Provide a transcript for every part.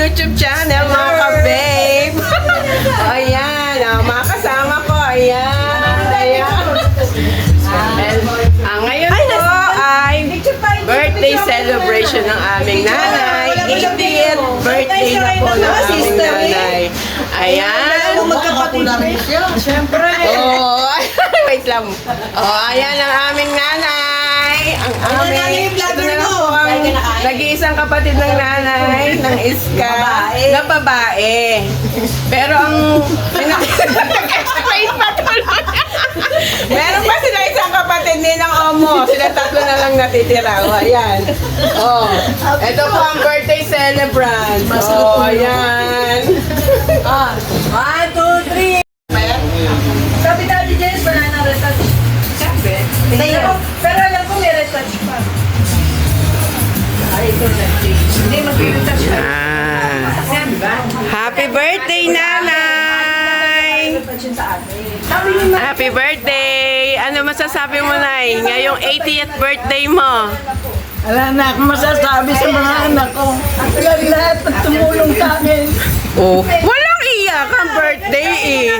YouTube channel, mga ka-babe. O, ayan. O, mga kasama ko. Ayan. Ayan. Ngayon po ay birthday celebration ng aming nanay. 80th birthday na po ng aming nanay. Ayan. Siyempre. Oh, wait lang. Oh, ayan ang aming nanay. Ang aming, ito na lang po ang nag-iisang kapatid ng nanay, ng Iska, na babae. Pero ang, nag-explain pa tuloy. Meron pa sila isang kapatid nilang Omo. Sila tatlo na lang natitira. O, ayan. Oh, ito po ang birthday celebrant. Oh, ayan. 1, 2, 3. Sabi Daddy Jess, wala na retouch. Sabi. Pero alam ko may retouch pa. Ay, ito na. Hindi, mag-retouch pa. Happy birthday, nanay! Happy birthday! Ano masasabi mo, Nay? Ngayong 80th birthday mo. Wala na akong masasabi sa mga anak ko. Lahat at tumulong sa akin. Oh, walang iyak ang birthday eh.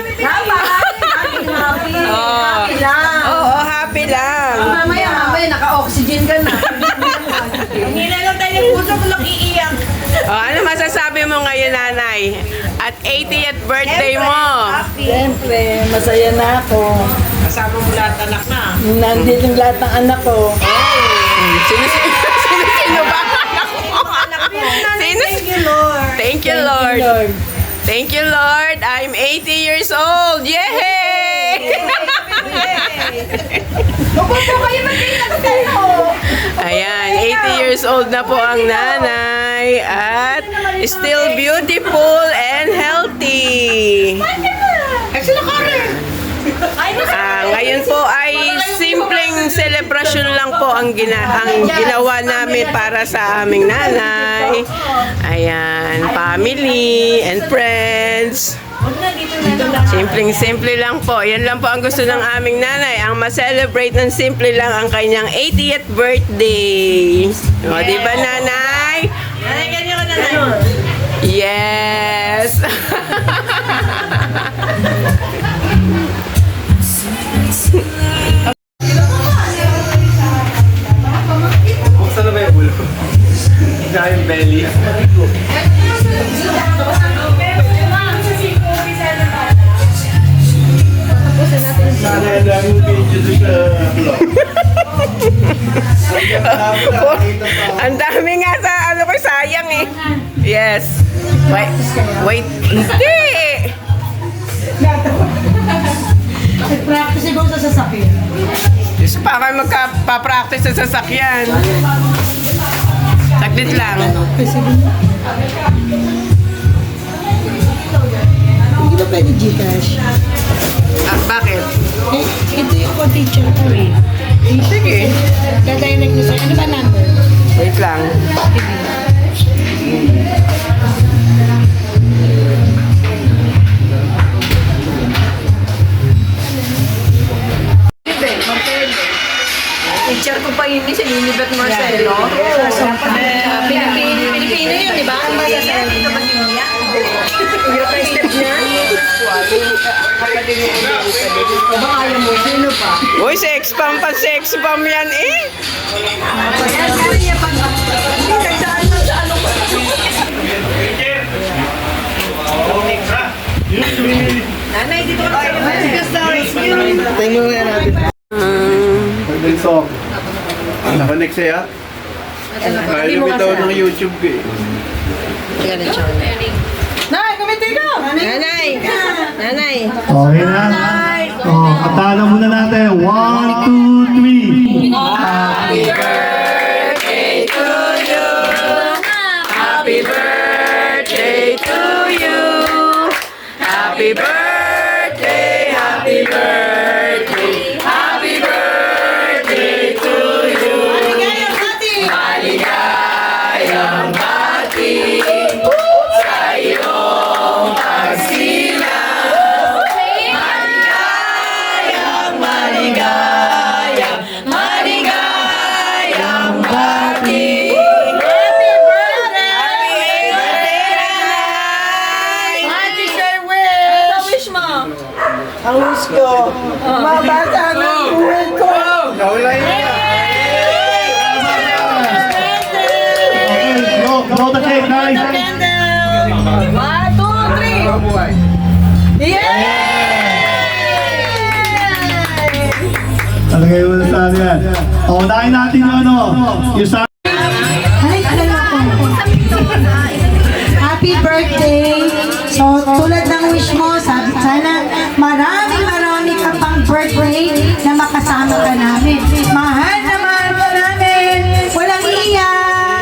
Happy Oh. lang. Oo, happy lang. Mamaya, naka-oxygen ka na. Hindi na lang tayo puso ko lang iiyak. Oh, ano masasabi mo ngayon, nanay? At 80th birthday mo. Siyempre, masaya na ako. Kasama mo lahat anak na. Nandito yung lahat ng anak ko. Sino ba ang anak mo? Sino? Thank you, Lord. Thank you, Lord. Thank you, Lord. I'm 80 years old. Yay! Ayan, 80 years old na po ang nanay at still beautiful and healthy. Ngayon po ay simpleng celebration lang po ang ginawa namin para sa aming nanay. Ayan, family and friends. Simpleng-simple lang po. Yan lang po ang gusto ng aming nanay. Ang ma-celebrate ng simple lang ang kanyang 80th birthday. O, di ba, nanay? Nanay, ganyan ka nanay. Yes! Buksan na ba yung ulo? Hindi yung belly. Sana yan lang yung video doon sa vlog. Ang dami nga sa ano ko, sayang eh. Yes. Wait. Hindi! Practice ko sa sasakyan. Diyos, para magpa-practice sa sasakyan. Saglit lang. Hindi ba pwede Gcash? Bakit? Ito yung co-teacher ko eh. Sige. Dadirect nyo sa ano ba number? Wait lang. Teacher ko pa yun si Lilibet Marcelo. Pilipino yun, di ba? Ang masasaya dito ba si Mia? Yung first step niya? Ba ayaw mo? Sino pa? Uy, sex bomb yan eh. Nanay, dito ka tayo. Tingnan mo yan natin. Pag song. Naka-next siya? Kaya bitaw ng YouTube ko eh. Nay, kumiti ka! Nanay. Nanay. Okay na? Oh, katala muna natin. 1, 2, 3. Happy birthday to you. Happy birthday to you. Happy birthday, happy birthday. Happy birthday to you. Maligayang bati sa iyong pagsilang. Maligayang ko. Mabasa ng buhay ko. Nawala yun. Okay, blow the cake, guys. One, two, three. Talagay mo na sa ano yan. O, unahin natin yung ano. Yung sa... Ay, ano na po. Happy birthday! So, tulad ng wish mo, sabi sana, marami ka pang birthday na makasama ka namin. Mahal na mahal ka namin! Walang iyak!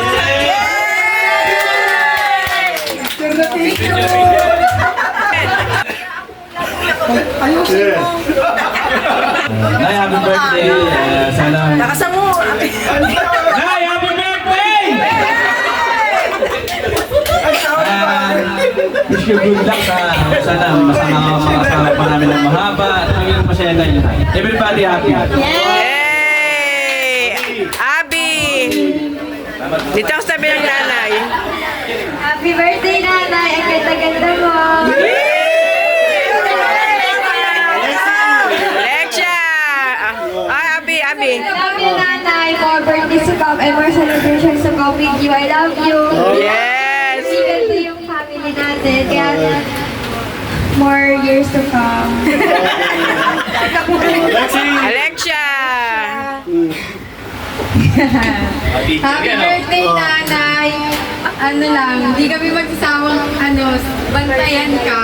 Nay, happy birthday. Sana... Lakasan mo. Nay, happy birthday! Wish you good luck sa sana makasama pa namin ng mahaba at maging masaya kayo. Everybody happy. Yay! Abi! Dito ako sa tabi ng nanay. Happy birthday, nanay! Ang ganda-ganda mo! Lexa! Ay, Abi! Love you, nanay! More birthdays to come and more celebrations to come with you. I love you! Yes! Ganda yung family natin. Kaya more years to come. Alexia! Happy birthday, nanay! Ano lang, hindi kami magsasawang bantayan ka.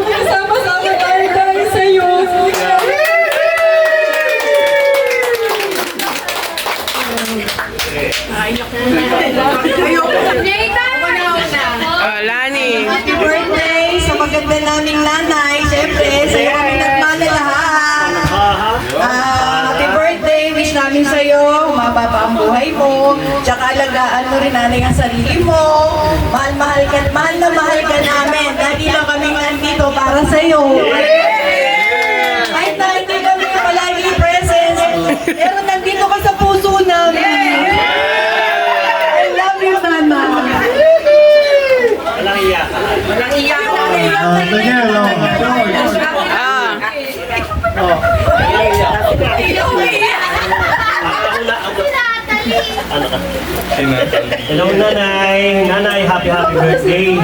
Kasama-sama tayo dahil sa'yo. Oh, Lani! Happy birthday sa maganda naming nanay. Siyempre, sa'yo kami nagmalalahat. Happy birthday. Wish namin sa'yo. Mababa ang buhay mo. Tsaka alagaan mo rin nanay ang sarili mo. Mahal na mahal ka namin. Dahil lang kaming nandito para sa'yo. Kahit na hindi kami palagi present. Pero nandito ka sa puso namin. I love you, nanay. Walang iyak. Sige, Ah! Hello nanay! Nanay, happy birthday!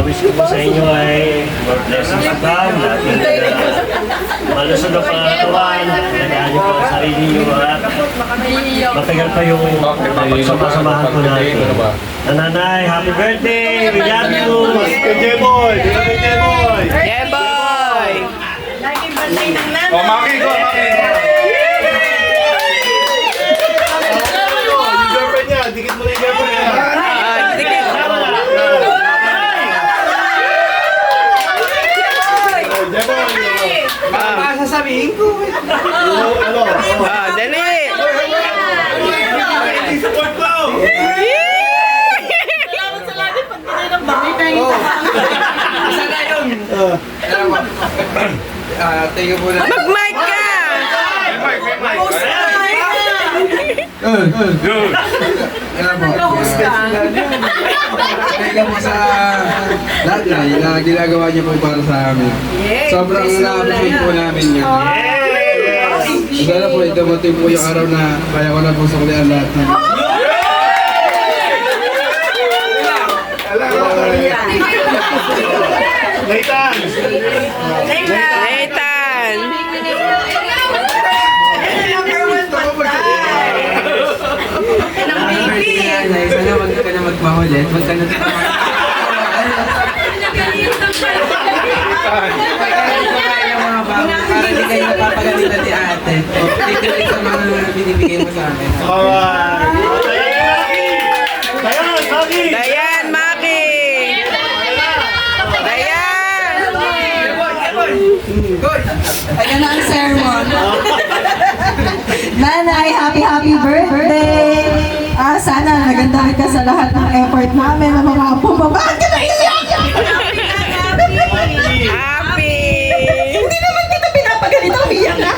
Wish ko po sa inyo ay more blessings to come. Malusog ang pangatawan. Nagaan niyo po ang sarili niyo at matagal pa yung pagsama-samahan ko natin. Nanay, happy birthday! We love you! J-Boy! J-Boy! Yeah, boy! Laging bantay ng nanay. Oh, Maki ko! Maki! Yung girlfriend niya, dikit mo na yung girlfriend niya. Ah, sige. J-Boy! Ah, sasabihin ko. Ano? ah, dali! Support ko! Mag-mic ka! Teka po sa lahat na ginagawa niyo po para sa amin. Sobrang na-appreciate po namin yun. Sana po dumating po yung araw na kaya ko na po suklian lahat ng... Nathan! Nathan! Sana wag ka na magmahulit. Wag ka na para di kayo napapagalitan ni ate. Thank you sa mga binibigay mo sa amin. Dayan, Maki! Dayan! Ayan na ang sermon. Nanay, happy birthday! Sana nagandahan ka sa lahat ng effort namin ng mga apo mo. Bakit ka naiiyak? Happy! Hindi naman kita pinapagalit ang iyak na.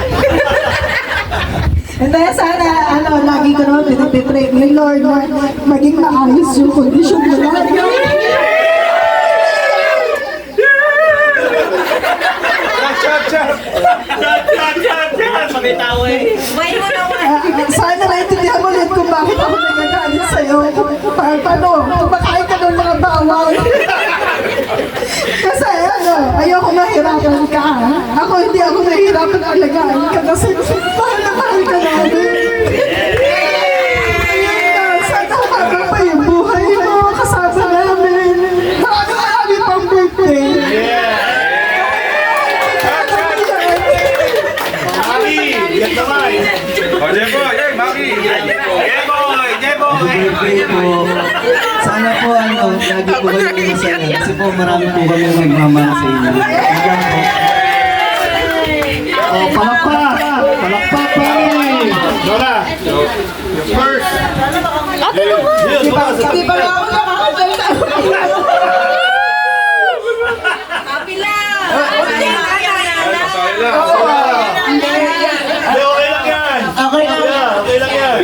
Hindi, sana, lagi ko naman pinagpipray. May Lord, maging maayos yung kondisyon mo lang. Sana naintindihan mo ulit kung bakit ako nagagalit sa'yo. Paano? Kumakain ka ng mga bawal. Kasi ayoko mahirapan ka. Hindi ako nahihirapan alagaan ka kasi mahal na mahal ka namin. Sana habang pa yung buhay mo, kasama namin. Marami pang birthday. Birthday po. Sana po lagi po kayo masaya. Kasi po marami po kami nagmamahal sa inyo. Hanggang po. Oh, palakpak! Palakpak, pare! Dora! First! Hindi pa nga ako nakakasalita.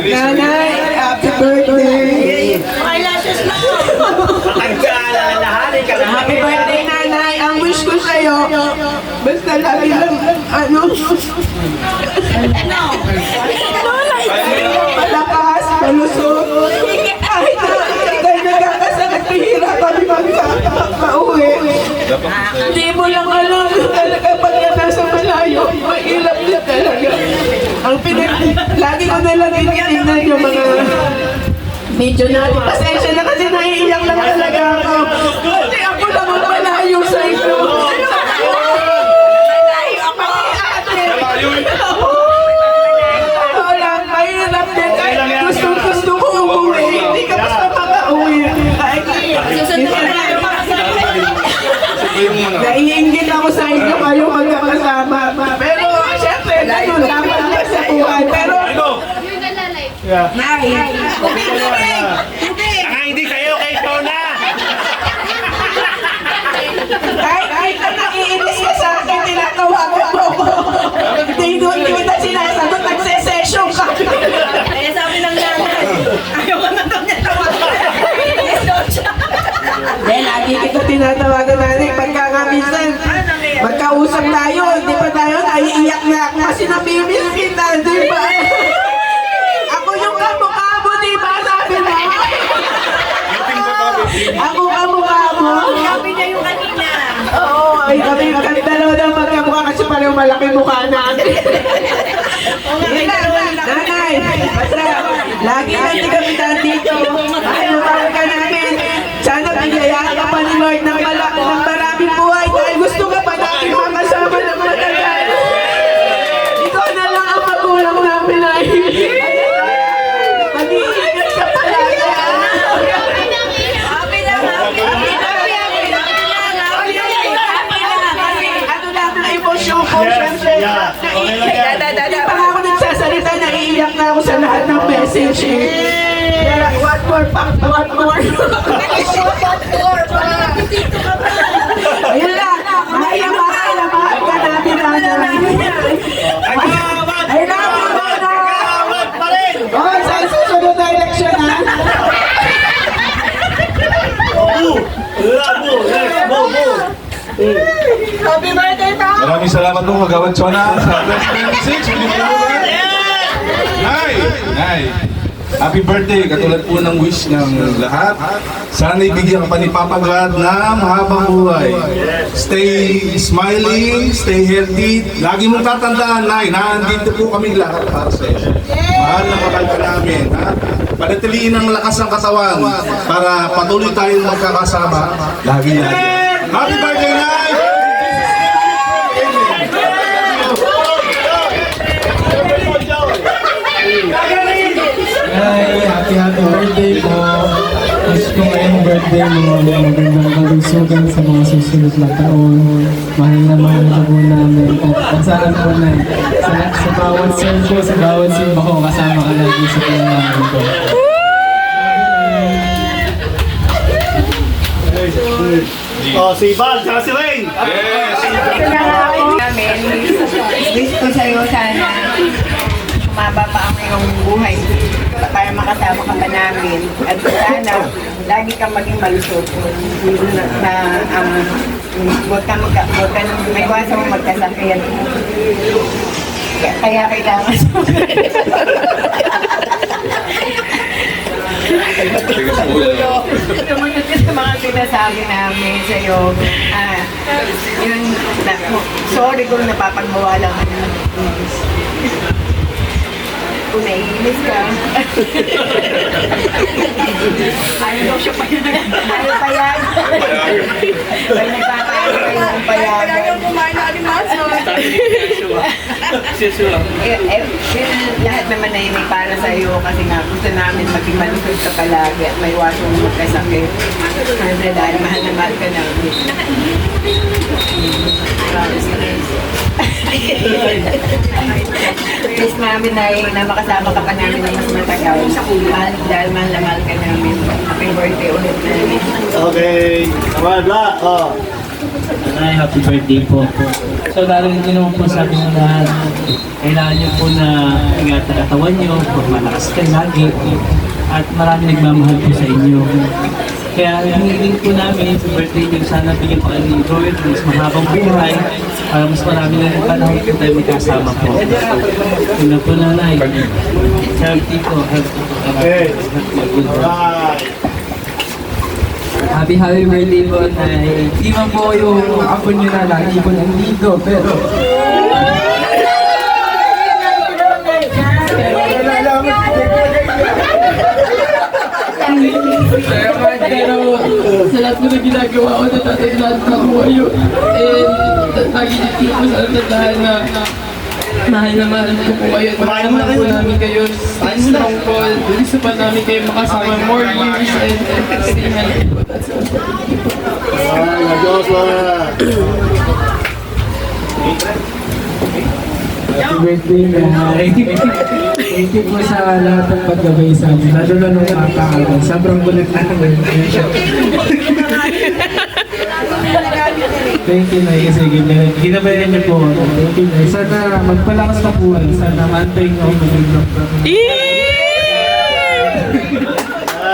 Nanay, happy birthday! Happy birthday, Nanay! Ang wish ko sa'yo, basta lagi lang, malakas, malusog. Kahit na nagkakasakit, mahirap kami magkakauwi. Hindi mo lang alam, talaga pagka nasa malayo, mahirap na talaga. Lagi ko na lang tinitingnan yung mga video natin. Pasensya na kasi naiiyak lang talaga ako. Kasi ako lang ang malayo sa inyo. Walang mahirap din. Gusto ko umuwi. Hindi ka basta makauwi. Naiingit ako sa inyo kayo magkakasama. Pero syempre, ganun dapat lang sa buhay. Pero Hindi kayo kay Tona! kahit na naiinis ka sa akin, tinatawagan mo ko. Hindi kita sinasagot, nagse-session ka. Kaya sabi ng nanay, ayaw ko na daw niya tawagan. Dahil lagi kita tinatawagan nanay, pagka nga minsan, magkausap tayo, hindi pa tayo naiiyak na ako kasi namimiss kita, di ba? Ako yung kamukha mo, di ba? Sabi mo. Ako kamukha mo. Sabi niya yung kanina. Oo, ay kami dalawa na magkamukha kasi pareho malaki mukha natin. Nanay, basta, lagi natin kami nandito. Ayaw ka namin. Sana bigayaan ka pa ni Lord ng maraming buhay dahil gusto ka pa natin makasama ng matagal. Ikaw na lang ang magulang namin ay. Mag-iingat ka palagi. Ano lang ang emosyon ko, syempre. Hindi pa ako nagsasalita, naiiyak na ako sa lahat ng message. What more pa? What more? Ayun lang. Mahal ka natin, Nanay. I love you, Nanay. Oh, sa susunod na eleksyon, ha? Happy birthday, pa! Maraming salamat po Kagawad Chona sa 2026. Nay! Happy birthday! Katulad po ng wish ng lahat. Sana ibigyan ka pa ni Papa God ng mahabang buhay. Stay smiling, stay healthy. Lagi mong tatandaan, Nay, nandito po kami lahat para sa iyo. Mahal na mahal ka namin. Panatiliin ang lakas ng katawan para patuloy tayong magkakasama. Lagi. Happy birthday, Nay! Hi, happy birthday po. Wish ko ngayong birthday mo magandang kalusugan sa mga susunod na taon. Mahal na po namin. At saan po na sa bawat servo, sa bawat simba ko, kasama ka lagi sa namin ko. Oh, si Val, tsaka si Wayne! Wish ko sa'yo sana maba pa ang iyong buhay para makasama ka pa namin. At sana, lagi kang maging malusog huwag ka may iwasan mo magkasakit. Kaya kailangan Tumunod ka sa mga sinasabi namin sa'yo. Yun, sorry kung napapagbawa lang. Kung naiinis ka. Ayaw daw siya pa yan. Ayaw pa yan. Pag nagpapayag kayo ng payagan. Ayaw kumain na alimaso. Lahat naman ay may para sa iyo kasi nga gusto namin maging malusog ka palagi at may iwasan mo magkasakit. Siyempre dahil mahal na mahal ka namin. Please namin na makasama ka pa namin ng mas matagal. Dahil mahal na mahal ka namin. Happy birthday ulit namin. Okay. Wala. Oh. Nanay, happy birthday po. So, narinig ko naman po sabi ng lahat, kailangan niyo po na ingat ang katawan niyo, malakas kayo lagi, at marami nagmamahal po sa inyo. Kaya hinihiling po namin sa birthday niyo, sana bigyan po ni Roy mas mahabang buhay, para mas marami na yung panahon po tayo magkasama po. Yun na po, nanay. Healthy po, healthy po. Okay. Bye. Happy birthday po, Nay. Di man po yung apo nyo na lang, ibon ang ligo, pero... Pero sa lahat mo na ginagawa ko, natatandaan ko ako ngayon. And lagi niyo po sa tandaan na mahal na mahal ko po kayo. Mahal naman po namin kayo. Stay strong po. Gusto pa namin kayo makasama more years and stay healthy po. That's all. Happy birthday, Nay. Thank you po sa lahat ng paggabay sa amin. Lalo na nung kakaagal. Sobrang kulit na naman. Thank you, Nay. Kasi ginabayan niyo po. Thank you, Nay. Sana magpalakas na po. Sana mantay niyo ako mag-vlog.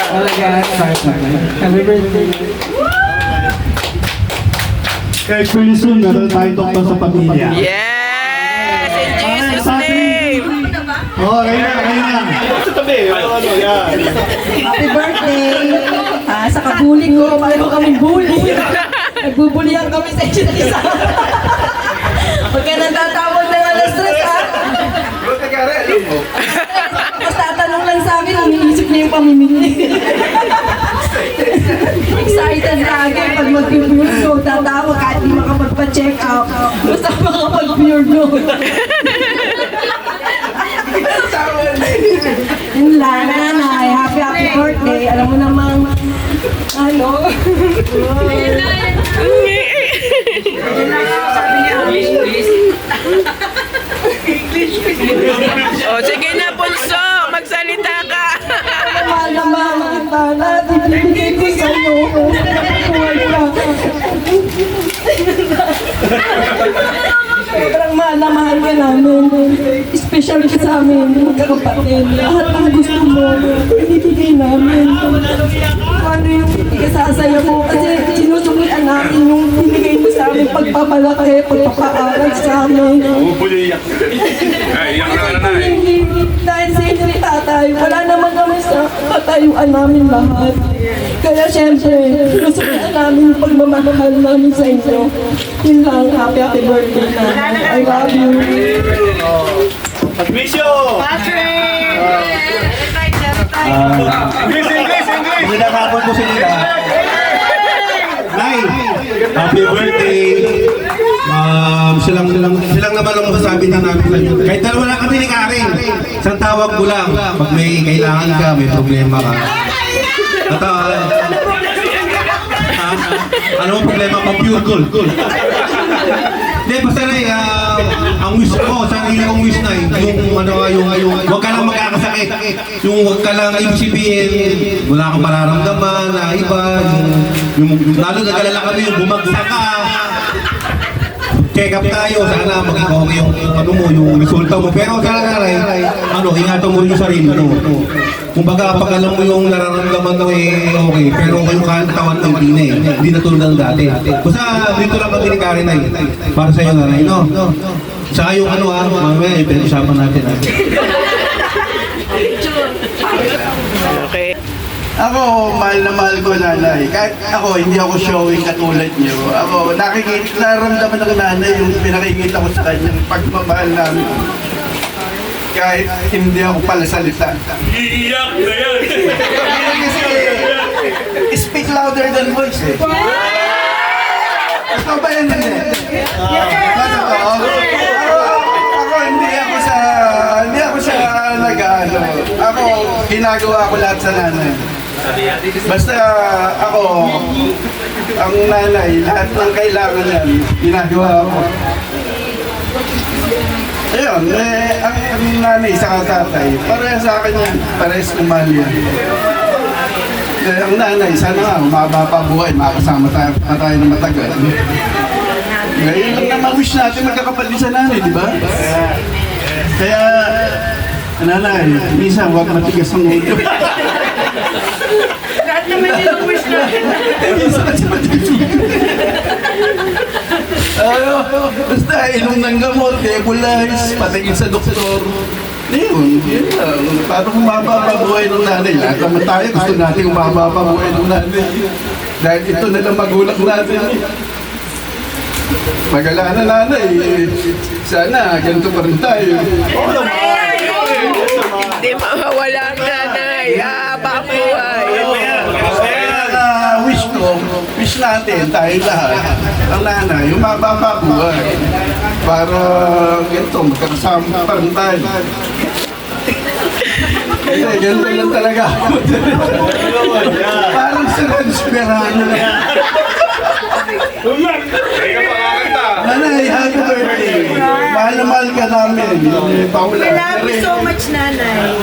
Talaga, start na. Happy birthday. Kaya pretty soon, meron tayong doktor sa pamilya. Yes! In Jesus' name! Oh, kayo na. Sa tabi. Yan. Happy birthday! Sa kabuli ko, pareho kaming bully. Nagbubulihan kami sa isa't isa. Huwag ka nang tatawag ng alas 3, ha? Mas tatanong lang sa amin, umiisip niya yung pamimili. Excited lagi pag mag-pure no, tatawa kahit di makapagpa-check out. Basta makapag-pure no. Yun lang, nanay. Happy birthday. Alam mo namang, ano? Oh, sige na, Punso. Magsalita ka. Mahal na mahal kita. Lahat ibibigay ko sa'yo. Buhay ka. Sobrang mahal na mahal ka namin. Special ka sa amin, magkakapatid. Lahat ng gusto mo, ibibigay namin. Ano yung ikasasaya mo? Kasi sinusukian natin yung binigay mo sa amin, pagpapalaki, pagpapaaral sa amin. Dahil sa inyo ni tatay, wala naman naman sa patayuan namin lahat. Kaya syempre, sinusukian namin yung pagmamahal namin sa inyo. Yun lang, happy birthday na. I love you. Admission! English! Magandang hapon po sa inyo. Nay, happy birthday. Silang naman ang masasabi na namin sa inyo. Kahit dalawa lang kami ni Karen, isang tawag ko lang. Pag may kailangan ka, may problema ka. Ano ang problema pa? Pure gold. Hindi, basta na ang wish ko, sarili kong wish na yung huwag ka lang magkakasakit. Yung huwag ka lang ibig sabihin, wala kang mararamdaman na iba. Lalo nag-alala kami yung bumagsak ka. check up tayo, sana maging okay yung ano mo, yung resulta mo. Pero sana nanay, ingatan mo rin yung sarili mo. Kumbaga, pag alam mo yung nararamdaman mo okay, pero yung katawan mo hindi na hindi na tulad ng dati. Basta dito lang kami ni Karen ay, para sa'yo nanay, no? Saka yung mamaya, usapan natin. Okay. Ako, mahal na mahal ko nanay. Kahit ako, hindi ako showing katulad niyo. Ako, naramdaman ng nanay yung pinakikita ko sa kanya, yung pagmamahal namin. Kahit hindi ako pala salita. Iiyak na yan! Kasi, speak louder than voice eh. Ito ba yan hindi? Ano to? Ako, hindi ako sa nag-ano. Ako, ginagawa ko lahat sa nanay. Basta ako, ang nanay, lahat ng kailangan yan, ginagawa ko. Ayun, ang nanay sa tatay, pareha sa akin yan, parehas kong mahal yan. Ang nanay, sana nga, umaba pa buhay, makasama tayo ng matagal. Ngayon lang naman wish natin magkakapatid sa nanay, di ba? Kaya, nanay, minsan huwag matigas ang ulo. Lahat naman yun ang wish natin. Basta inom ng gamot, nebulize, patingin sa doktor. Yun lang. Para umaba pa buhay ng nanay. Lahat naman tayo gusto natin umaba pa buhay ng nanay. Dahil ito na lang magulang natin. Magala na nanay. Sana, ganito pa rin tayo. Hindi mawawala ang nanay. Haba buhay. Wish natin, tayo lahat, ang nanay, umaba pa buhay. Para ganito, magkakasama pa rin tayo. Kasi ganito lang talaga. Parang si Rans Perano na. Nanay, happy birthday. Mahal na mahal ka namin. Paula. We love you so much, nanay.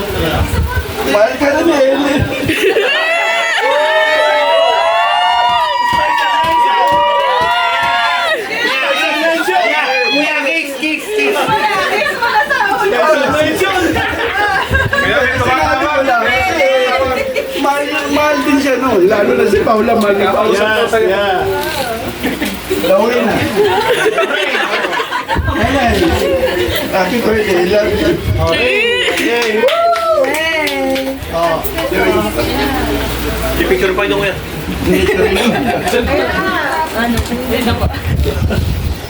Mahal ka na din. Mahal din siya, no? Lalo na si Paula, mahal na Paula. Lawin na. Ayan. Happy birthday, love you. Yay! I-picture pa ito kuya.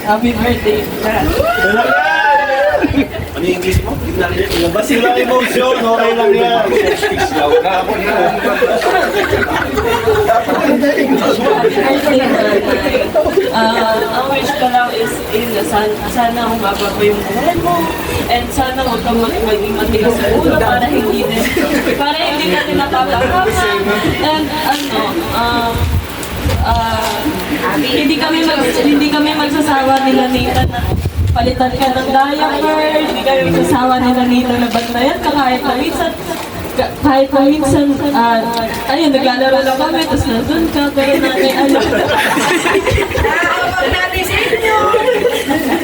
Happy birthday. Ano yung English mo? Labas sila emotion, okay lang yan. Ang wish ko lang is sana humaba po yung buhay mo and sana huwag kang maging matigas sa ulo para hindi natin napapahama and hindi kami magsasawa nila Nathan na palitan ka ng diaper, hindi kami magsasawa nila Nathan na bantayan ka kahit na minsan, ayun, naglalaro lang kami, tapos nandun ka, pero natin, Nakakapag natin sa inyo.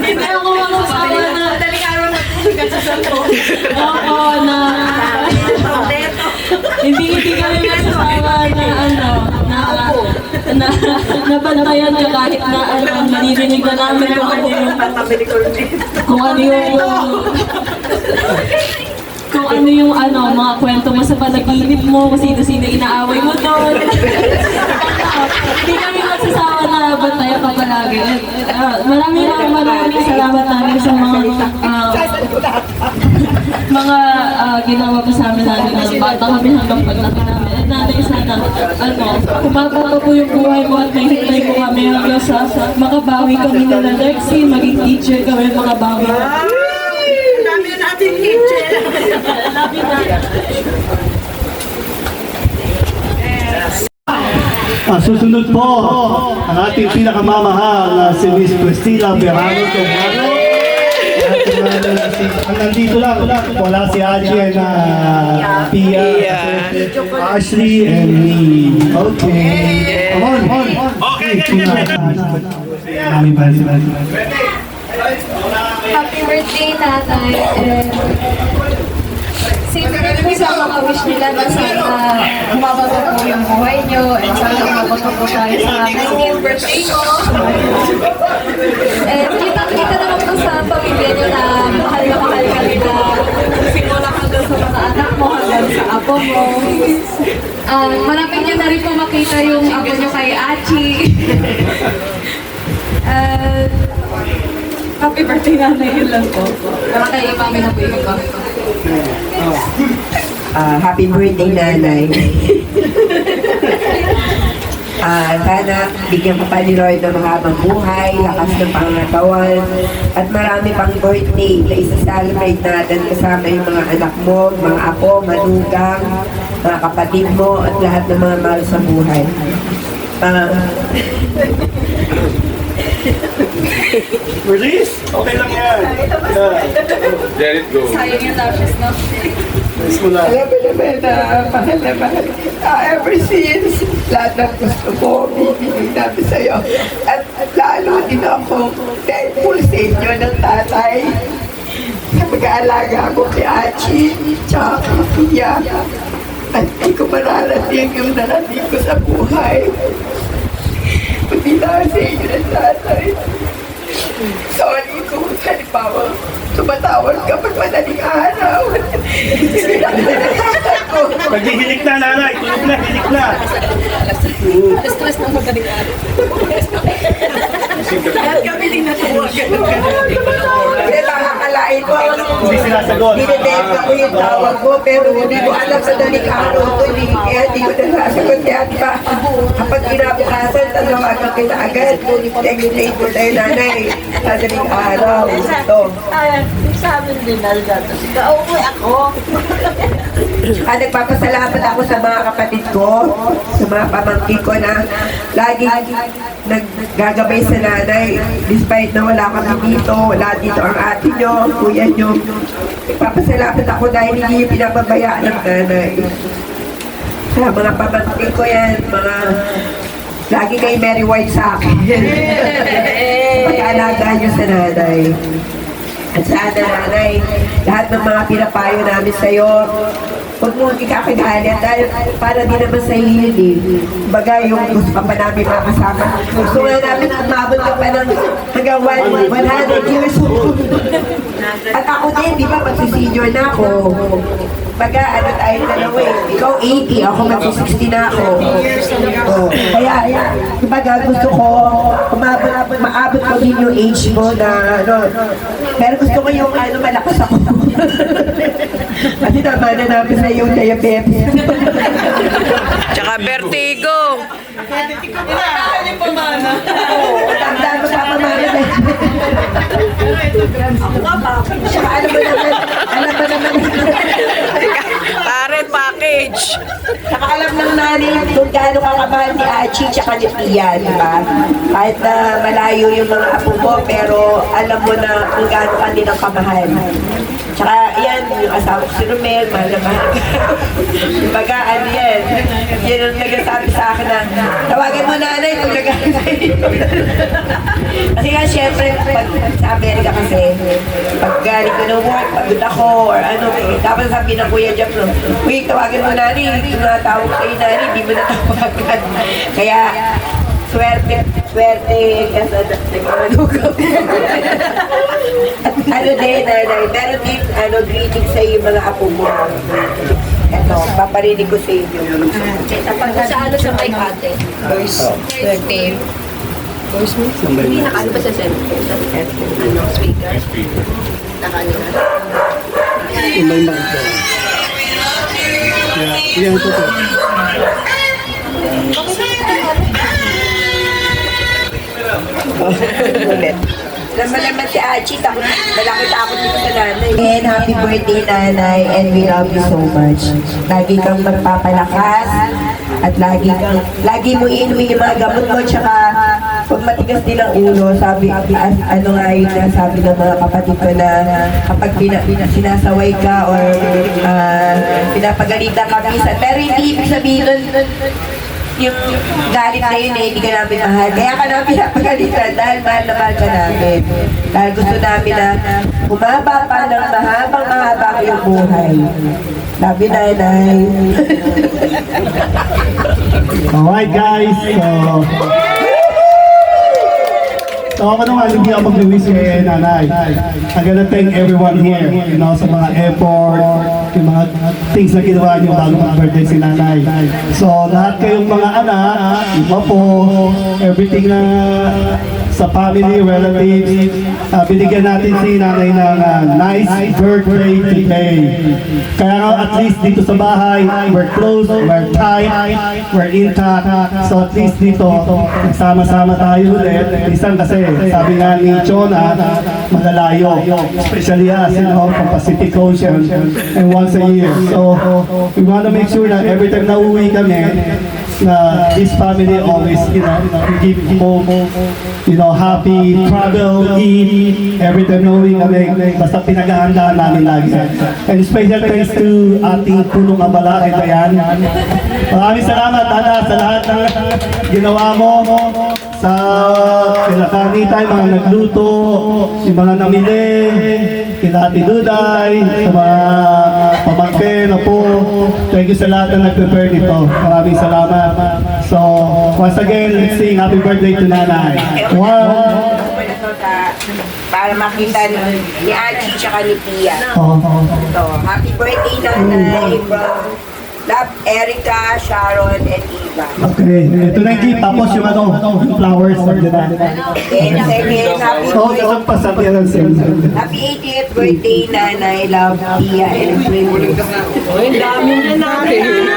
hindi ako magsasawa na, Madaling araw na tulog sa cellphone. oo, na, hindi kami magsasawa na nabantayan ka kahit na naririnig na namin kung ano yung mga kwento mo sa panaginip mo, kung sino-sino inaaway mo doon. Hindi kami magsasawa na bantayan ka palagi. Maraming salamat namin sa mga ginawa mo sa amin natin ng bata kami hanggang paglaki namin. At natin sana, kumababa po yung buhay mo at nahihintay mo kami hanggang sa makabawi kami nila Lexi, maging teacher kami, makabawi kami. Dami na natin teacher. Susunod po ang ating pinakamamahal na si Miss Priscilla Verano Tomano. Nandito lang, wala si Aji na Pia, Ashley, and me. Okay. Come on. Okay. birthday, Nanay. And same rin po sa mga wish nila na sana umabago po yung buhay nyo and sana umabago po tayo sa 19th birthday mo. And kita naman po sa pamilya nyo na mahal ka nila. Simula hanggang sa mga anak mo, hanggang sa apo mo. Malapit nyo na rin po makita yung apo nyo kay Achi. Happy birthday, Nanay. Yun lang po. Para kayo mami na po yung iba. Happy birthday, Nanay. Sana bigyan ko pa ni Lord ng mahabang buhay, lakas ng pangatawan, at marami pang birthday na isa-celebrate natin kasama yung mga anak mo, mga apo, manugang, mga kapatid mo, at lahat ng mga mahal sa buhay. Release? Okay lang yan. Let it go. Sayang yung lashes, no? Alam mo naman na mahal na mahal kita ever since lahat ng gusto ko, bibigay namin sa'yo. At lalo din ako thankful sa inyo ng tatay sa pag-aalaga ko kay Achi, tsaka kay Pia. At hindi ko mararating yung narating ko sa buhay. Kundi lang sa inyo ng tatay. Sorry kung halimbawa, tumatawag ka pag madaling araw. Pag-hilik na, Nanay. Hilik na, hilik na. Stress na magaling araw. Lahat kami din natuwagan. Kasi nakakalain ko. Hindi sinasagot. Dinedenta ko yung tawag ko, pero hindi ko alam sa daling araw ito. Kaya hindi ko nasasagot. Kaya di ba, kapag kinabukasan, tanawagan kita agad. Next day ko tayo, Nanay. Sa daling araw. Ito. Sa amin din, nalagata. Kauwi ako. Nagpapasalamat ako sa mga kapatid ko, sa mga pamangkin ko na lagi naggagabay sa nanay. Despite na wala kami dito, wala dito ang ate nyo, kuya nyo. Nagpapasalamat ako dahil hindi yung pinababayaan ng nanay. Sa mga pamangkin ko yan, mga lagi kay Mary White sa akin. Pag-aalaga nyo sa nanay. At sana, Nanay, lahat ng mga pinapayo namin sa'yo, huwag mo ikakagalit dahil para di naman sa hilid eh. Baga yung gusto pa namin makasama. Gusto nga namin umabot ka pa ng hanggang 100 years old. At ako din, di ba, magsisenior na ako. Baga, ano tayo dalawa eh. Ikaw 80, ako magsi-60 na ako. Oh. Kaya, baga, gusto ko, maabot ko din yung age mo na, ano, pero gusto ko yung, ano, malakas ako. Kasi naman na namin sa yung diabetes. Tsaka vertigo. Tandaan mo sa pamana na. Tsaka alam mo naman. Pare package. Saka alam ng nanay kung gaano kakamahal ni Achi tsaka ni Pia, di ba? Kahit na malayo yung mga apo mo, pero alam mo na kung gaano kanilang kamahal. Tsaka yan, yung asawa ko si Romel, mahal na mahal. Baga, ano yan? Yan ang nagsasabi sa akin na, tawagan mo nanay kung nagkakasay. Kasi nga, syempre, pag sa Amerika kasi, pag galing ko ng work, pagod ako, or ano, dapat sabi ng Kuya Jeff, no, uy, tawagan mo nanay, kung natawag kayo nanay, hindi mo natawagan. Kaya, swerte kasi nagkakalugaw. At ano din, nanay, meron din, greeting sa iyo mga apo mo. Ito, paparinig ko sa inyo. Sa ano sa mic ate? Voice. Birthday. Voice mo? Hindi nakano ba sa cellphone? Sa ano, speaker? Nakano na? Umay na ito. Yan ito to. Laman si Achi, malaki takot dito sa nanay. And happy birthday, nanay, and we love you so much. Lagi kang magpapalakas, at lagi mo inuwi yung mga gamot mo, tsaka pag matigas din ang ulo, sabi, ano nga yun na sabi ng mga kapatid ko na kapag sinasaway ka or pinapagalitan ka minsan, pero hindi ibig sabihin nun, yung galit na yun hindi ka namin mahal. Kaya ka namin pinapagalitan dahil mahal na mahal ka namin. Dahil gusto namin na humaba pa ng mahaba ko yung buhay. Love you, Nanay. Alright guys, so ako naman, hindi ako mag-wish kay Nanay. I'm gonna thank everyone here, sa mga effort, yung mga things na ginawa niyo bago mag-birthday si Nanay. So lahat kayong mga anak, iba po, everything na sa family, relatives, binigyan natin si Nanay ng nice birthday today. Kaya nga at least dito sa bahay, we're close, we're tight, we're intact. So at least dito, nagsama-sama tayo ulit. Isang kasi, sabi nga ni Chona, malalayo. Especially us, from Pacific Ocean. And once a year. So we want to make sure na every time na uwi kami, na this family always, give hope, happy, travel, eat, every time na uwi kami, basta pinag-ahandaan namin lagi. And special thanks to ating punong abala kay Dayan. Maraming salamat, Ana, sa lahat ng ginawa mo, sa kinakanita, yung mga nagluto, yung mga namili, kina Ate Duday, sa mga pamangkin, po. Thank you sa lahat na nag-prepare nito. Maraming salamat. So, once again, let's sing happy birthday to Nanay. Para makita ni Angie tsaka ni Pia. So, happy birthday, Nanay, from Love, Erica, Sharon, and Eva. Okay, ito na yung gift. Tapos yung yung flowers. And second, happy 80th birthday, Nanay, Love, Pia, and Prim. Ang dami na natin.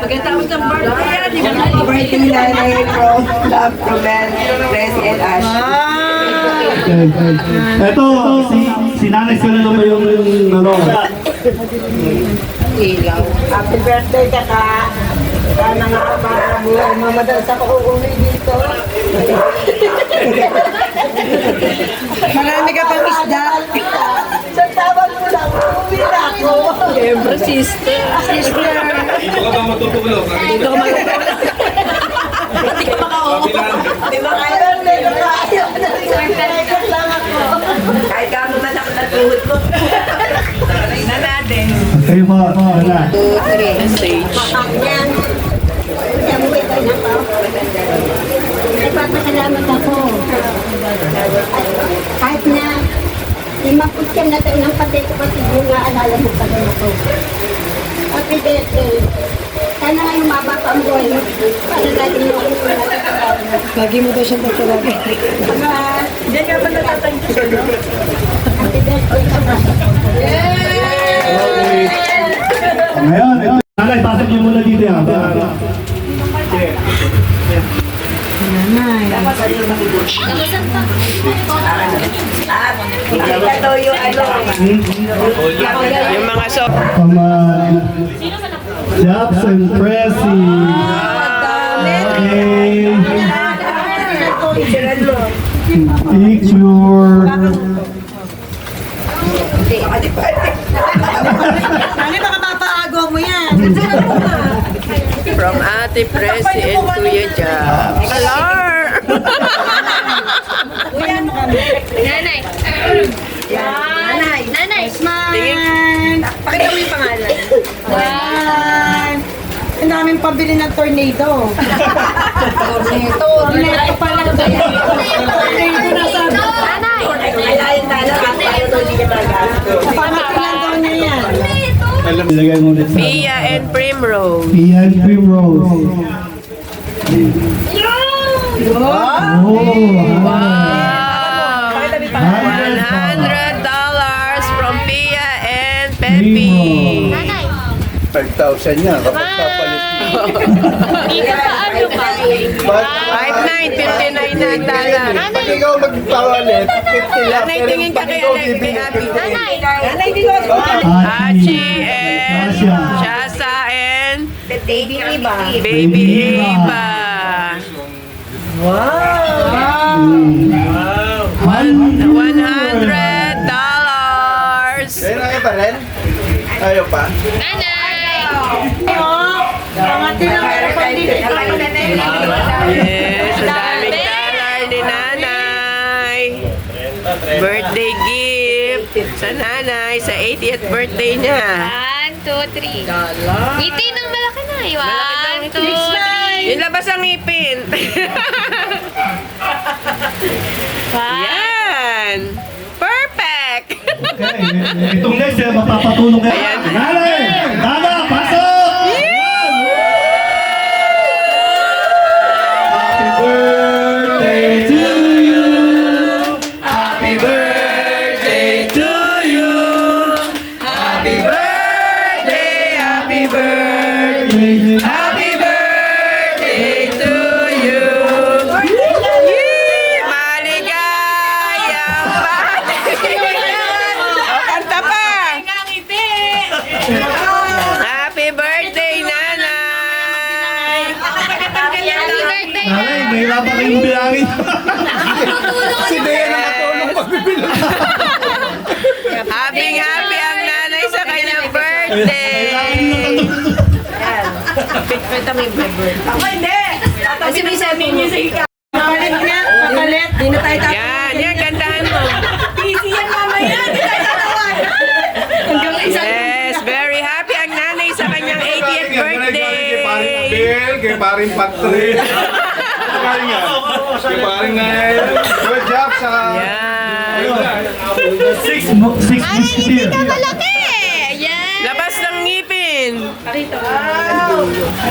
Pagkatapos ng birthday yan, Happy birthday, Nanay, from Love, Romance, Chris, and Ash. Ito, si Nanay sila naman yung Happy birthday, kaka. Sana nga buhay mo. Madalas ako uuwi dito. Marami ka pang isda. Sa tawag mo lang, uuwi na ako. siyempre, sister. Dito ka ba matutulog? Dito ka matutulog. Hindi ka makaupo. Di ba kaya? Nag-record lang ako. Kahit kamo man ako natuhod ko. Na natin. kayo po, wala. 2, 3. Stage. Nagpapasalamat ako. At kahit na 50 na tayo ng patay ko kasi yung naalala mo pa rin ako. Happy birthday. Sana nga yung maba pa ang buhay mo. Para lagi mo ako Lagi mo daw siyang tatawagin. Diyan ka ba natatanggi siya, no? happy birthday ka ba? Ngayon, ito. Nanay, pasok niyo muna dito yan. Ito daw yung ano. Yung mga so... Japs and Pressy. Okay. Picture. Ano baka mapaagaw mo yan? From Ate Pressy and Kuya Japs. Alar! Nanay. Nanay. Nanay. Smile. Pakita mo yung pangalan. One. Ang daming pabili ng tornado. Tornado pala. Tornado na sabi. Nanay. Kailangan tayo at tayo doon din yung magasto. Pamakalan daw niya yan. Ilagay mo ulit sa... Pia and Primrose. Pia and Primrose. Oh, Wow! $100 from Pia and Pepe. Nanay. 5,000 yan. Kapag papalit mo. Dito sa ano ba? 5,959 $59. Pag ikaw magpapalit, 50 lang. Nanay, tingin ka kay Abby. Nanay. Nanay, dito. Hachi and Shasa and Baby Iba. Baby Eva. $100. Kaya na kayo pa rin? Ayaw pa? Nanay. Ang atin ang meron pa dito. nanay sa 80th birthday niya. 1, 2, 3. Ngiti ng malaki na. 1, 2, 3. Yung labas ang ngipin. Yan! Perfect! Okay, itong next, mapapatulong kayo. Ayan. Nanay! Dada, pasok! Happy birthday to you! Happy birthday to you! Happy birthday, happy birthday, Happy birthday to you! Yee! Maligayang birthday! O, kanta pa! Happy birthday, nanay! Nanay, mahirapan kayong bilangin. Si Bea na matulong magbibilang. Happy ang nanay sa kanyang birthday! Ako hindi! Kasi may sabi niya sa ika. Makalit nga, makalit. Di na tayo tapos. Yan, kantahan mo. Busy yan mamaya. Di tayo tatawan. Hanggang isang Yes, very happy ang nanay sa kanyang 80th birthday! Kay paring Patrick. Kay paring good job sa... Yan. Six musketeer. Malaki! Yan! Labas ng ngipin!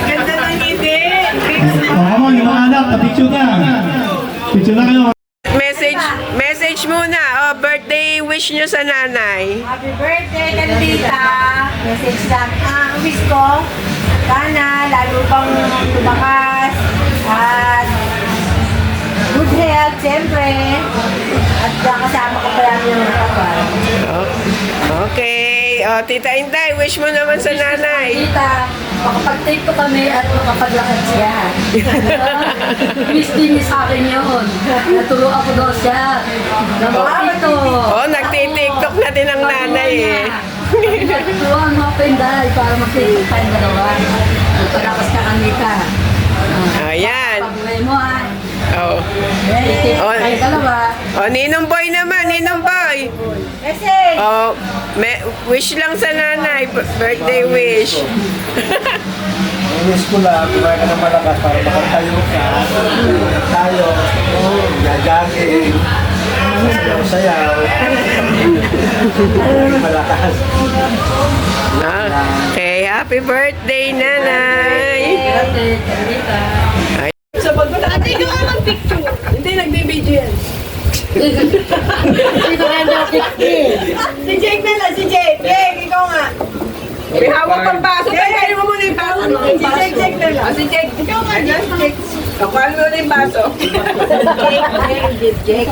ganda ng ngiti. Come on, yung mga anak, pa-picture na. Picture na kayo. Message muna. Oh, birthday wish nyo sa nanay. Happy birthday, Candida! Message lang. Ang wish ko, sana lalo pang tumakas at good health, siyempre. At kasama ko pa lang yung kapal. Okay. Oh, Tita Inday, wish mo naman sa nanay. Tita, makapag-take ko kami at makapaglakad siya. Miss din sa akin yun. Naturo ako daw siya. Namamito. Oh, nagtitiktok na din ang nanay eh. Turuan mo ako yung dahil para mag-take tayo dalawa. Pagkalakas ka kanita. Ayan. Pag-uwi mo ha. Oh. Take tayo dalawa. Oh, Ninong Boy naman, Ninong Boy. Message! Oh, wish lang sa nanay, birthday wish. Wish ko lang, kumain ka ng malakas para makatayo ka. Tayo, gagagin. Sayaw. Malakas. Okay, happy birthday, nanay. Ay, Ate, ikaw nga mag-picture. Hindi, nagbibideo yan. Si Jake na lang, si Jake. Jake, ikaw nga. may hawak pang baso. Kaya mo muna yung baso. Si Jake na lang. Si Jake, ikaw nga dyan. Kakuhan mo muna yung baso. Jake.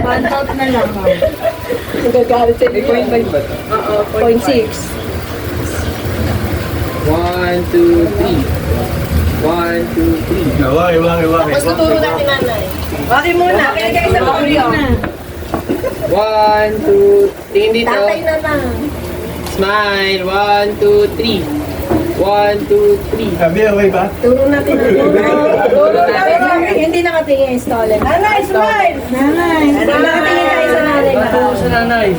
One-out na lang. Nagagalit sa 0.5 ba? Oo, 0.6. 1, 2, 3. 1, 2, 3. Tapos tuturo natin nanay. Okay muna. Okay, guys, sa audio. 1, 2, tingin dito. Tatay na lang. Smile. 1, 2, 3. 1, 2, 3. Sabi, okay ba? Turo natin. Turo natin. Hindi nakatingin yung stolen. Nanay, smile! Nanay. Nakatingin tayo sa nanay. Ito sa nanay.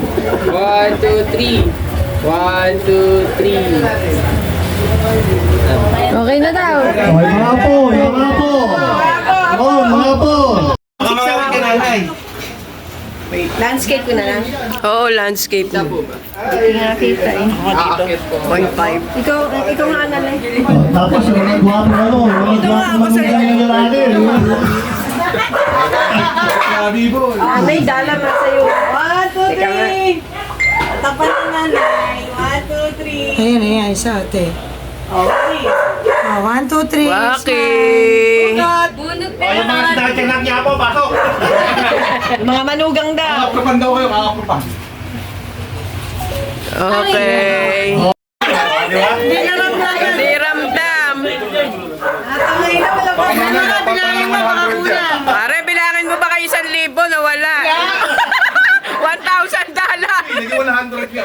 1, 2, 3. 1, 2, 3. Okay na daw. Okay, mga po, mga po. Oh, mga po. Landscape ko na lang. Oo, landscape na. Hindi nga kita eh. Aakit ko. 0.5. Ikaw nga nanay. Tapos, yung mga guwapo ano, yung mga manunggang yung lalaki. Sabi mo. Nanay, dala na sa'yo. 1, 2, 3. Tapan na nanay. 1, 2, 3. Ayan, ayan, isa, ate. Okay. 1, 2, 3. Waki! Bunot O, yung mga sinakyanak niya po, pasok! Mga manugang daw. Kakapropan daw kayo, kakapropan. Okay. Di ba? Hindi ramdam. Natamay na, wala pa. Bilangin mo, baka kulang. Pare, bilangin mo ba kayo 1,000 na wala? $1,000. Hindi ko 100 nga.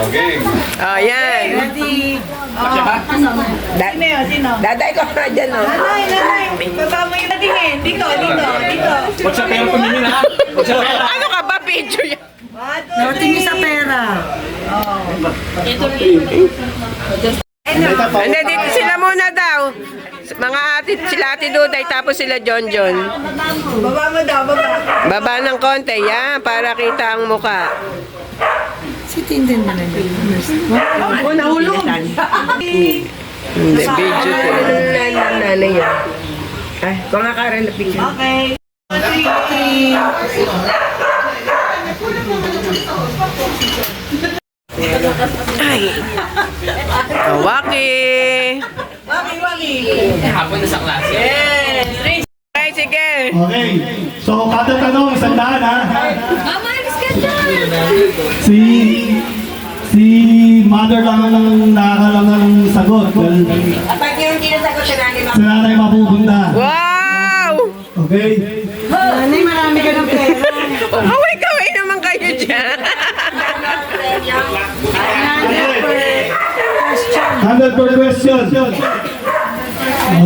Okay. Oh, yan. Ready? Sino? Daday ko na dyan, oh. Nanay. Baba mo yung natingin. Dito. Huwag sa pera tumingin ha. Huwag sa pera. Ano ka ba, picture yan? Natingin sa pera. Hindi, dito sila muna daw. Mga ate, sila ate Duday, tapos sila John. Baba mo daw, baba. Baba ng konti, yan, para kita ang muka. Ako nahulog. Hindi, video ko. Nanay yan. Ay, mga Karen na picture. Okay. 3. Ay, kawaki. Waki. Ay, sige. Okay. So, kada tanong, 100 ha? Mama, alis ka dyan! Si mother lang ang nakakalam ng sagot. Well, Pag yung kinasagot siya nanay, si nanay mapupunta. Wow! Okay? Nanay, marami ka ng pera. Kaway naman kayo dyan. 100 per question.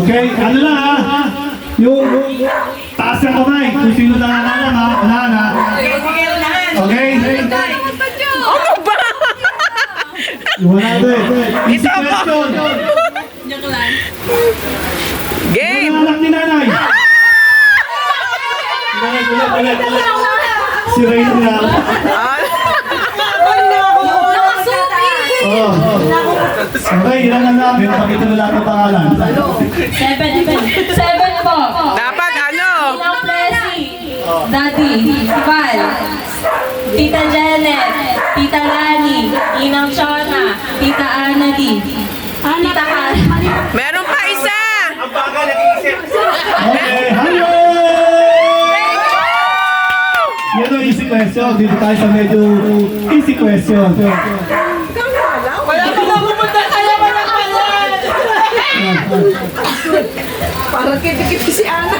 Okay? Ano lang ha? Yung taas ng kamay. Kung sino nakakalam ha? Wala na. Okay? Ano ba? Yung 100. Easy question. Game! Ano anak ni nanay? Ulit. Si Rain na. Oh. Okay, ilan na namin. Pakita mo lahat ng pangalan. 7 po. Dapat ano? Inang Plessy, Daddy, Val, Tita Janet, Tita Lani, Inang Shona, Tita Anadi, Tita Karen. Meron pa isa! Okay, 100! Yan ang easy question. Dito tayo sa medyo easy question. Wala ka na pumunta kaya walang pangalan. Parang kitikiti si Ana.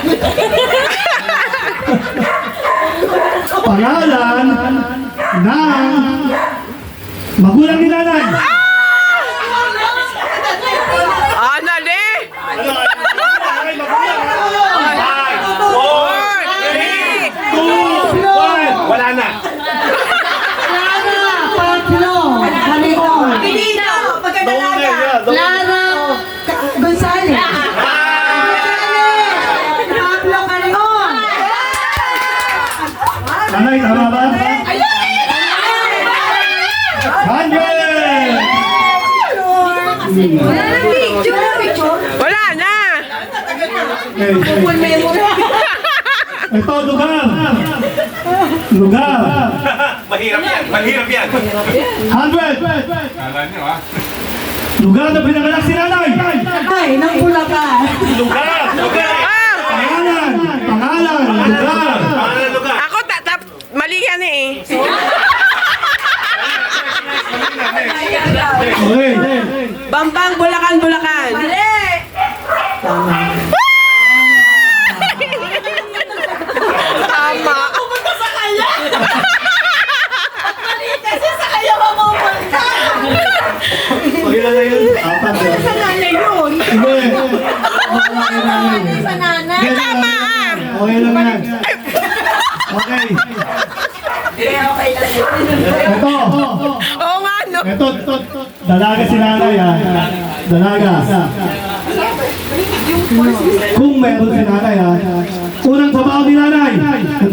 Pangalan ng magulang ni nanay. Anali! 4, 3, 2, Wala na. Pinito, pagkadalaga. Lara Gonzales. Pablo Carion. Nanay, tama ba? 100! wala na! Ito, lugar. Mahirap yan. 100! Lugar na pinanganak si nanay. Ay, ng Bulacan. Pangalan, lugar. Ako, mali yan eh. Okay. Bambang, Bulacan. Tama. Pumunta sa kaya. Mali kasi sa kaya mamupunta. Pagkila na yun. Apat. Sa nanay yun. Hindi. Sa nanay. Tama ah. Okay lang yan. Okay. Okay lang yun. Ito. Oo nga, no? Ito. Dalaga si nanay ha. Dalaga. Kung meron si nanay ha. Unang trabaho ni nanay.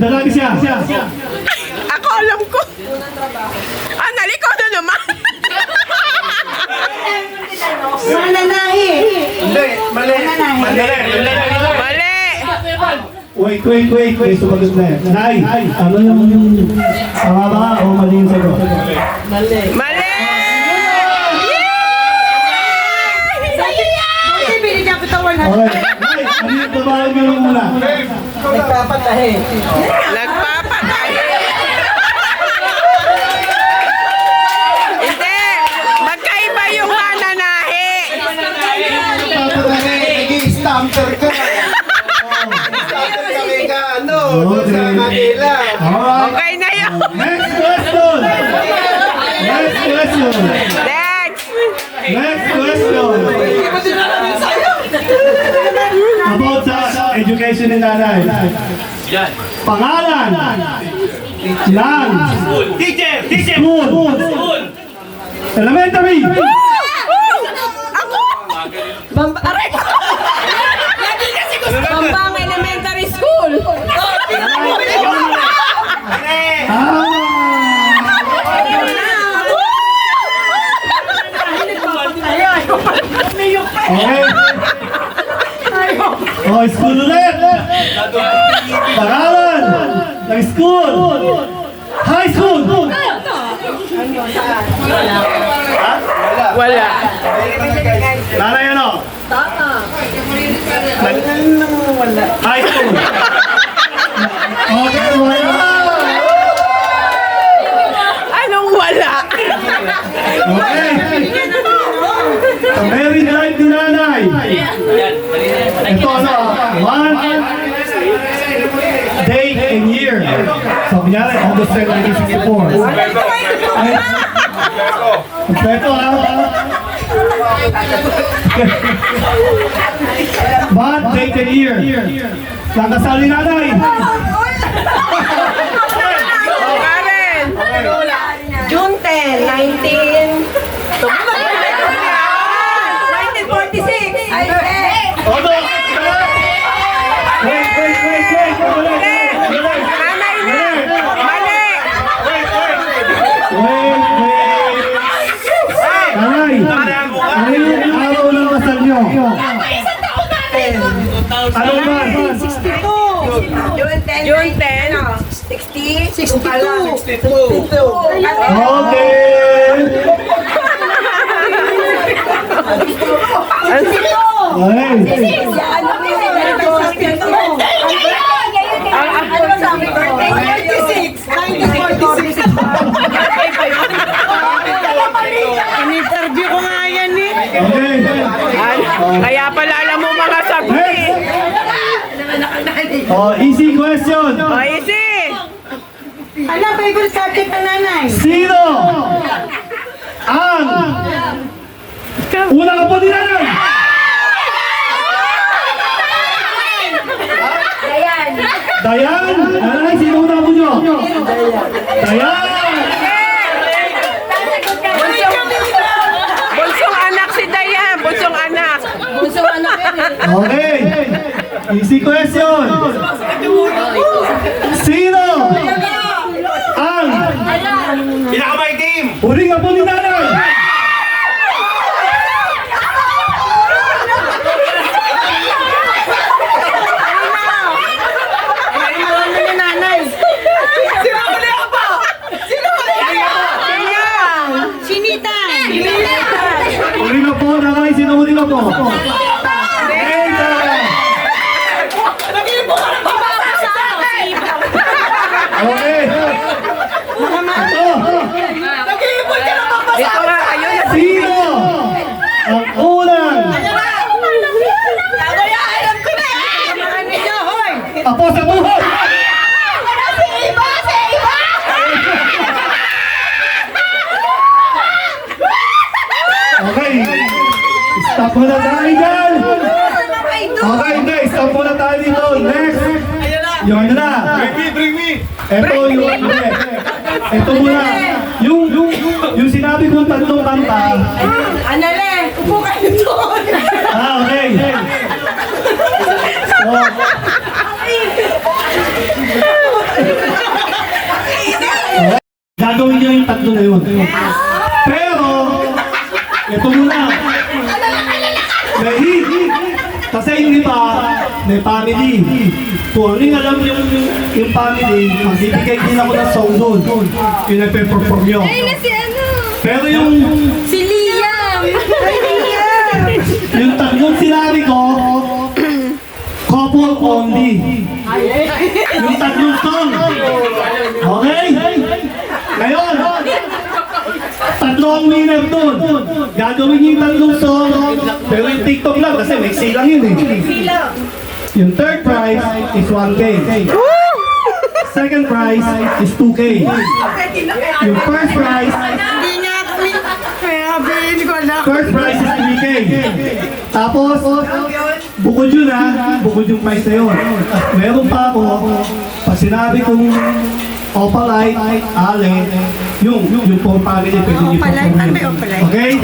Dalaga siya. Ako alam ko. Anali ko na naman. Mananahi. Mali. Mali. Wait. May sumagot na yan. Nay, ano yung tama ba o mali yung sagot? Mali. Buti binigyan ko tawar na. Okay. Nay, ano yung trabaho niyo nung una? Nagpapatahe. Nagpapatay. Hindi. Magkaiba yung mananahi. Nag-i-stamper ka. Stamper kami ka, ano, doon sa Manila. Alright. Okay na yun. Next question. Next. education ni nanay. Pangalan ng school. Elementary. Bambang Elementary School. Okay. Oh, school ulit. Pangalan ng school. High school. Wala. Nanay ano? High school. Okay, wala. Anong wala? Okay. Sa married life ni nanay. Ito ano, 1 day and year. So, kunyari, August 10, 1964. Kompleto ha. Month, date and year. Saan kasal ni nanay? Karen. June 10, 1946. Ay, Odo! Wait! Nanay na. Mali. Nanay, ano yung araw ng kasal nyo? Ano ba? June 10. 62. Okay! In-interview ko nga yan eh. Okay! Kaya pala alam mo mga sagot eh. Oh, easy question! O, easy. Ano favorite subject ng nanay? Sino ang unang apo ni nanay? Dayan! Nanay, sino unang apo nyo? Dayan! Bunsong anak si Dayan. Bunsong anak. Okay! Easy question! Sino ang huling apo ni nanay? Huling apo, nanay, sino huling apo? Okay. Dito nga, ayun. Sino ang unang apo sa buhay? Okay. Stop muna tayo dyan. Okay, hindi. Stop muna tayo dito. Next. Yung ano na. Bring me. Ito yung hindi. Ito muna. Yung sinabi kong tatlong kanta. Anale, upo kayo doon. Okay. So, gagawin niyo yung tatlo na yun. Pero, ito muna. Kasi yung iba, may family. Kung ano yung alam yung family, magbibigay din ako ng song doon. Yung nagpe-perform nyo. Pero yung Si Liam! yung tatlong sinabi ko, couple only. Yung tatlong song. Okay? Ngayon, tatlo ang winner doon. Gagawin niyo yung tatlong song, pero yung TikTok lang kasi may silang yun eh. Yung third prize is 1K. Second prize is 2K. Yung first prize is 3K. Tapos, bukod yun bukod yung price na yun. At meron pa ako, pag sinabi kong Opalite, Ale, yung for family, pwede nyo po okay?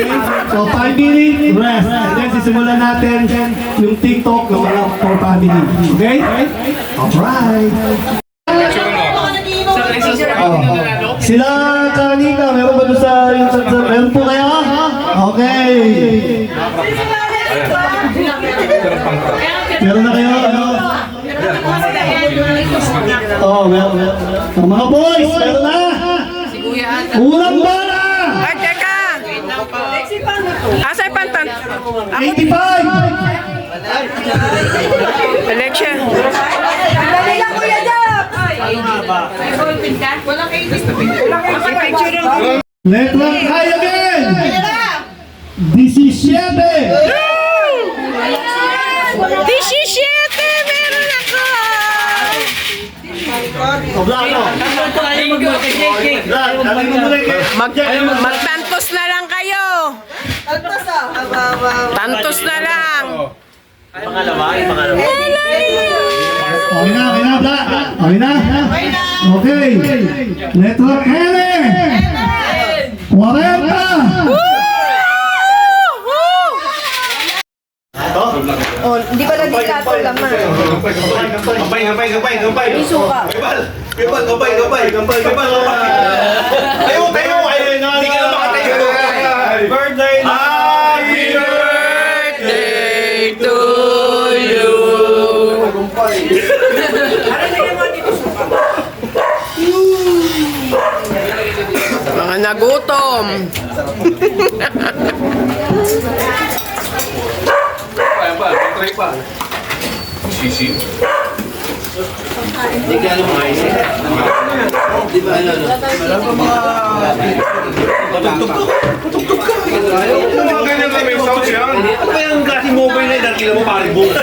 So 5 minutes, rest. And then sisimulan natin yung TikTok ng mga for family. Okay? Alright. Sila kanina, meron ba doon sa meron po kayo? Okay. Meron na kayo, ano? Oh, meron. Mga boys, meron na! Unang bala! Ay, teka! Asa yung pantan? 85! Election. Dali lang, Kuya Jack! Let's rock high again! 17! 17! Meron ako! Magtantos na lang kayo! Tantos na lang! Pangalawa. Okay na, Bla! Okay na? Okay! Let's rock Ene! 40! Oh, hindi pa nagkikato laman. Gampay! Isuka. Gampay! Tayo! Hindi ka na makatayo! Birthday! Happy birthday to you! Mga nagutom! Try pa. Sisi. Hindi ka alam mga isip. Di ba ano? Patugtog ka. Mga ganyan kami sound yan. Ano ba yung klaseng mobile na yun? Kila mo parang buong.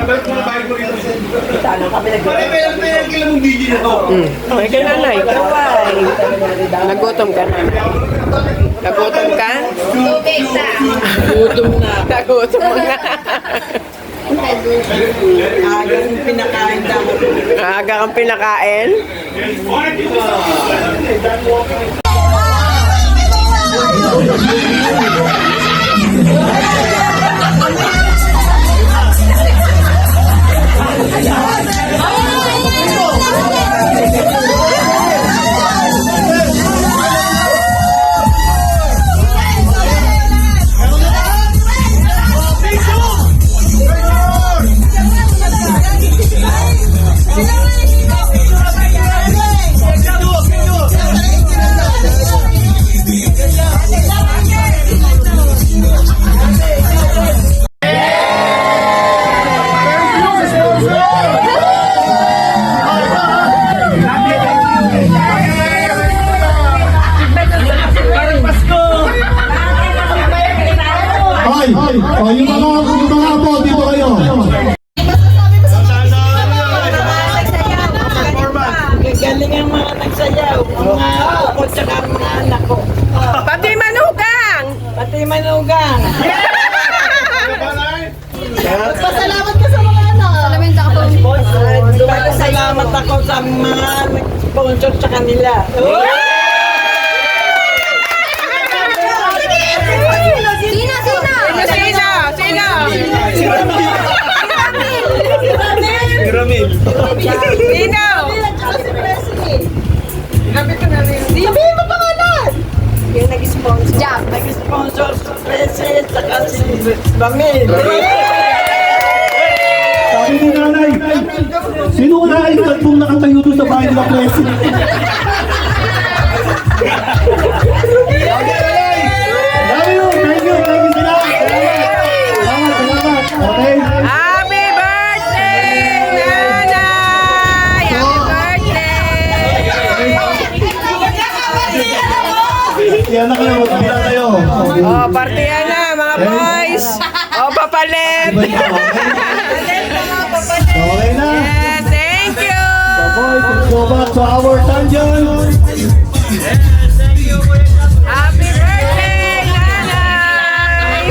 Balik mo na bahay ko rito. Parang kila mong DJ na to. Okay ka nanay. Nagutom ka na. Nagutom ka? Nagutom na. Aga kong pinakain daw. Aga kang pinakain? Yung mga apo, dito kayo. Galing ang mga nagsayaw. Mga ako tsaka mga anak ko. Pati manugang! Pasalamat ka sa mga anak. Salamat ako sa mga nag-sponsor sa kanila. Sino? Sabihin mo pangalan! Yung nag-sponsor. Nag-sponsor sa President saka si Bamil. Sabi ni nanay, sino unahin ka kung nakatayo doon sa bahay nila President? Thank you sila. Salamat. Okay. Happy birthday, nanay! Happy birthday! Yan na kayo, magpila kayo. Oh, partiyan na mga boys! Oh, papalit! Okay na. Yes, thank you! So boys, let's go back to our dungeon. Happy birthday, nanay!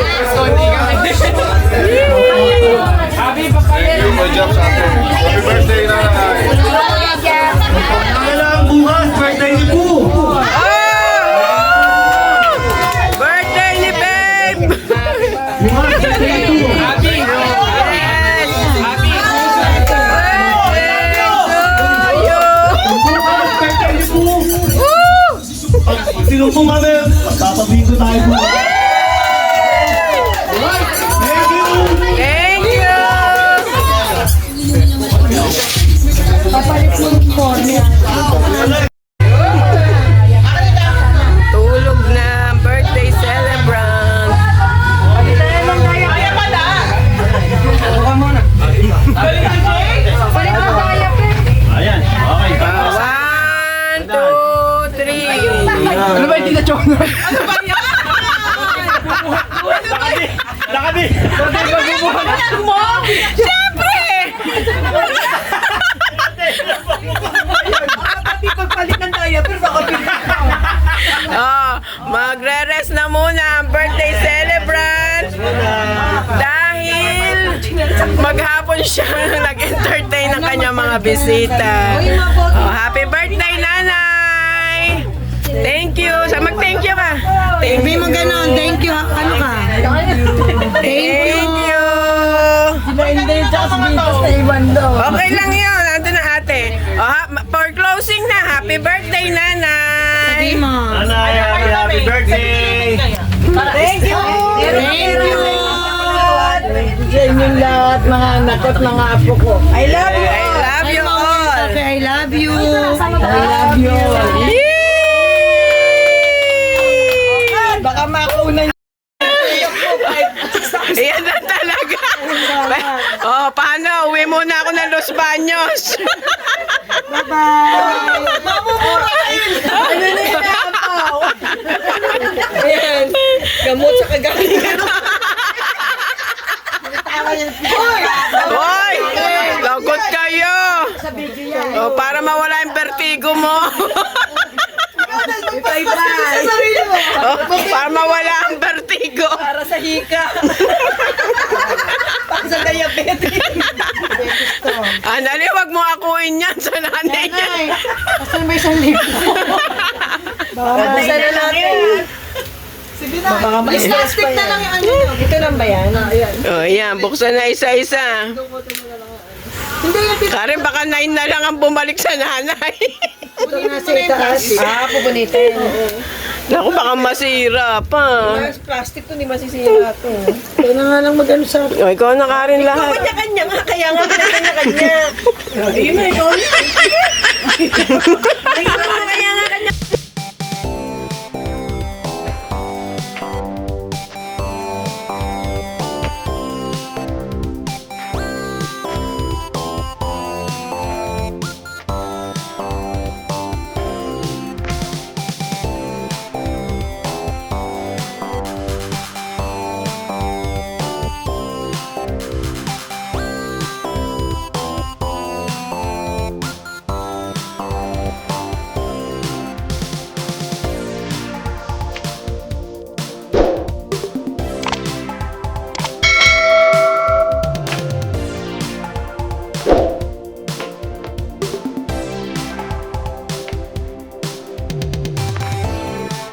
Magpapabingo tayo po. Thank you! Thank you! Tulog na birthday celebrant. Ayan, okay. 1, 2, 3. Ano ba yung tinachona? Lakadi! Siyempre! Pagpalit ng diaper, baka Oh, magre-rest na muna ang birthday celebrant dahil maghapon siya nag-entertain ng kanyang mga bisita. Oh, happy birthday, nanay! Thank you. Mag-thank you ka. Thank you. Mo ganon, thank you. Ano ka? Thank you. Okay lang yun. Nandun na ate. Oh, for closing na, happy birthday, nanay! Nanay, happy birthday! Thank you! Thank you. Sa inyong lahat, mga anak at mga apo ko. I love you! I love you all. I love you. I love you! Yee! Baka makunan niyo. Yan na talaga. Oh, paano? Uwi muna ako ng Los Baños. Bye-bye! Mamumura! Ano na yung apaw? Ayan, gamot sa kagalingan. Hoy! Lagot kayo. Oh, para mawala yung vertigo mo. Bye-bye! Sa sarili mo! Oh, para mawala ang vertigo. Para sa hika. Para sa diabetes. Dali, wag mo akuin yan sa nanay niya. Asan may isang libo? Basta na natin. Sige na. Baka may plastic na lang yung ano nyo. Ito lang ba yan? Ayan. Oh, yan. Buksan na isa-isa. Karen, baka 9 na lang ang bumalik sa nanay. Ito nga sa itaas. Pupunitin. Naku, baka masira pa. Plastic to, hindi masisira to. Ito na nga lang mag-ano sa akin. Oh, ikaw na, Karen, lahat. Kanya-kanya nga, kaya nga kanya-kanya. Ayun na, ikaw na. Ayun na, kaya